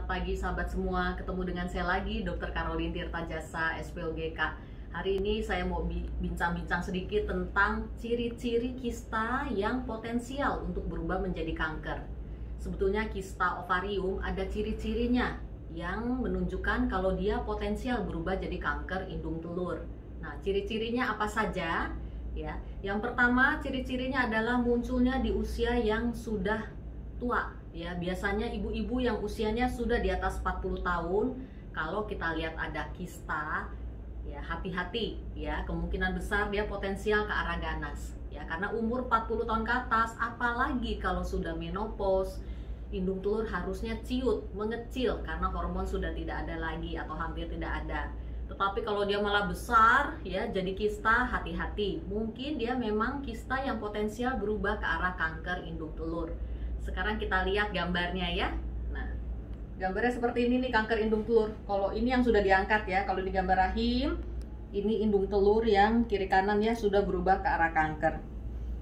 Selamat pagi sahabat semua, ketemu dengan saya lagi Dr. Caroline Tirtajasa, SPOGK. Hari ini saya mau bincang-bincang sedikit tentang ciri-ciri kista yang potensial untuk berubah menjadi kanker. Sebetulnya kista ovarium ada ciri-cirinya yang menunjukkan kalau dia potensial berubah jadi kanker indung telur. Nah, ciri-cirinya apa saja? Ya, yang pertama ciri-cirinya adalah munculnya di usia yang sudah tua. Ya, biasanya ibu-ibu yang usianya sudah di atas 40 tahun, kalau kita lihat ada kista, ya hati-hati ya, kemungkinan besar dia potensial ke arah ganas. Ya, karena umur 40 tahun ke atas, apalagi kalau sudah menopause, indung telur harusnya ciut, mengecil karena hormon sudah tidak ada lagi atau hampir tidak ada. Tetapi kalau dia malah besar ya jadi kista, hati-hati. Mungkin dia memang kista yang potensial berubah ke arah kanker indung telur. Sekarang kita lihat gambarnya ya. Nah, gambarnya seperti ini nih, kanker indung telur. Kalau ini yang sudah diangkat ya, kalau di gambar rahim, ini indung telur yang kiri kanan ya sudah berubah ke arah kanker.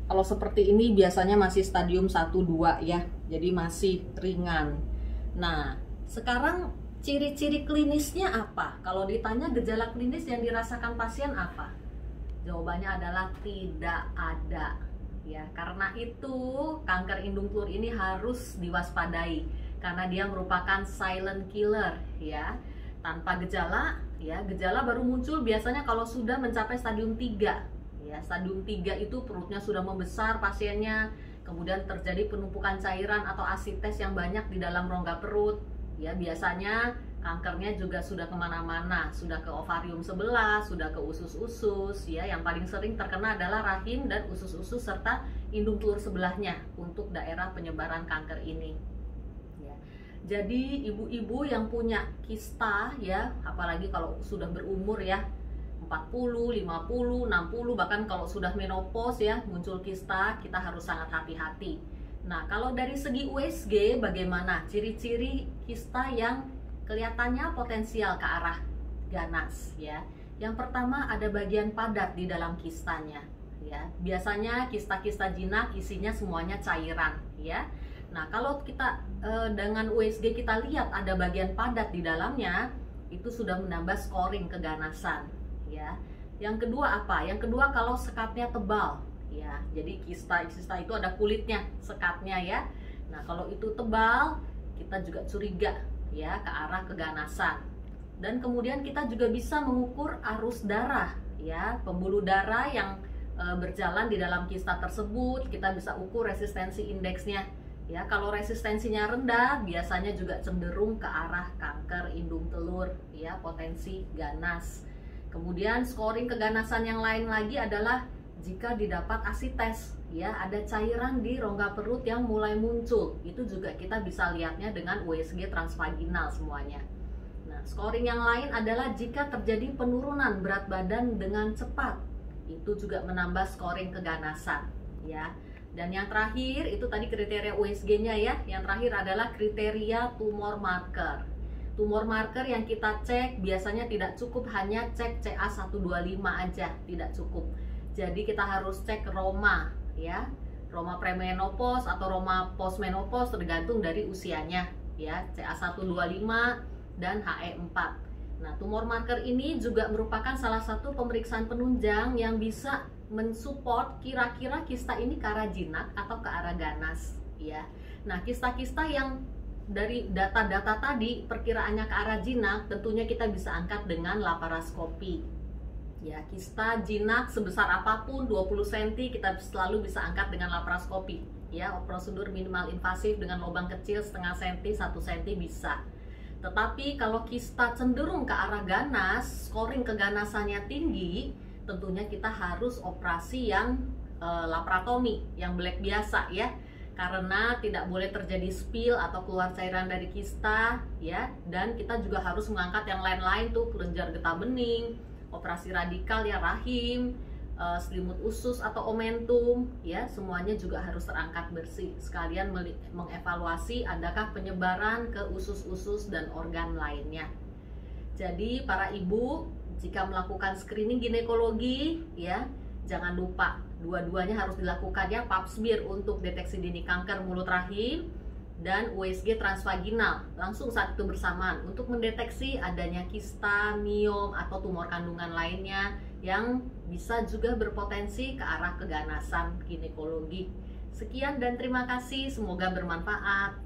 Kalau seperti ini biasanya masih stadium 1-2 ya, jadi masih ringan. Nah, sekarang ciri-ciri klinisnya apa? Kalau ditanya gejala klinis yang dirasakan pasien apa? Jawabannya adalah tidak ada. Ya, karena itu kanker indung telur ini harus diwaspadai karena dia merupakan silent killer ya. Tanpa gejala, ya gejala baru muncul biasanya kalau sudah mencapai stadium 3. Ya, stadium 3 itu perutnya sudah membesar pasiennya, kemudian terjadi penumpukan cairan atau asites yang banyak di dalam rongga perut. Ya, biasanya kankernya juga sudah kemana-mana, sudah ke ovarium sebelah, sudah ke usus-usus ya. Yang paling sering terkena adalah rahim dan usus-usus serta indung telur sebelahnya untuk daerah penyebaran kanker ini ya. Jadi ibu-ibu yang punya kista ya, apalagi kalau sudah berumur ya 40, 50, 60, bahkan kalau sudah menopause ya muncul kista, kita harus sangat hati-hati. Nah, kalau dari segi USG bagaimana ciri-ciri kista yang kelihatannya potensial ke arah ganas ya. Yang pertama ada bagian padat di dalam kistanya ya. Biasanya kista-kista jinak isinya semuanya cairan ya. Nah, kalau kita dengan USG kita lihat ada bagian padat di dalamnya, itu sudah menambah scoring keganasan ya. Yang kedua apa? Yang kedua kalau sekatnya tebal ya. Jadi kista itu ada kulitnya, sekatnya ya. Nah, kalau itu tebal, kita juga curiga ya ke arah keganasan. Dan kemudian kita juga bisa mengukur arus darah ya, pembuluh darah yang berjalan di dalam kista tersebut. Kita bisa ukur resistensi indeksnya ya. Kalau resistensinya rendah biasanya juga cenderung ke arah kanker indung telur ya, potensi ganas. Kemudian scoring keganasan yang lain lagi adalah jika didapat asites ya, ada cairan di rongga perut yang mulai muncul, itu juga kita bisa lihatnya dengan USG transvaginal semuanya. Nah, scoring yang lain adalah jika terjadi penurunan berat badan dengan cepat, itu juga menambah scoring keganasan ya. Dan yang terakhir itu tadi kriteria USG-nya ya. Yang terakhir adalah kriteria tumor marker. Tumor marker yang kita cek biasanya tidak cukup hanya cek CA125 aja, tidak cukup. Jadi kita harus cek Roma ya, Roma premenopause atau Roma postmenopause tergantung dari usianya ya, CA125 dan HE4. Nah, tumor marker ini juga merupakan salah satu pemeriksaan penunjang yang bisa mensupport kira-kira kista ini ke arah jinak atau ke arah ganas ya. Nah, kista-kista yang dari data-data tadi perkiraannya ke arah jinak tentunya kita bisa angkat dengan laparoskopi. Ya, kista jinak sebesar apapun 20 cm kita selalu bisa angkat dengan laparoskopi ya, prosedur minimal invasif dengan lubang kecil setengah senti, 1 cm bisa. Tetapi kalau kista cenderung ke arah ganas, scoring keganasannya tinggi, tentunya kita harus operasi yang laparotomi, yang black biasa ya, karena tidak boleh terjadi spill atau keluar cairan dari kista ya. Dan kita juga harus mengangkat yang lain-lain tuh, kelenjar getah bening, operasi radikal ya, rahim, selimut usus atau omentum ya, semuanya juga harus terangkat bersih. Sekalian mengevaluasi adakah penyebaran ke usus-usus dan organ lainnya. Jadi para ibu jika melakukan screening ginekologi ya, jangan lupa dua-duanya harus dilakukan ya, pap smear untuk deteksi dini kanker mulut rahim dan USG transvaginal langsung saat itu bersamaan untuk mendeteksi adanya kista, miom, atau tumor kandungan lainnya yang bisa juga berpotensi ke arah keganasan ginekologi. Sekian dan terima kasih, semoga bermanfaat.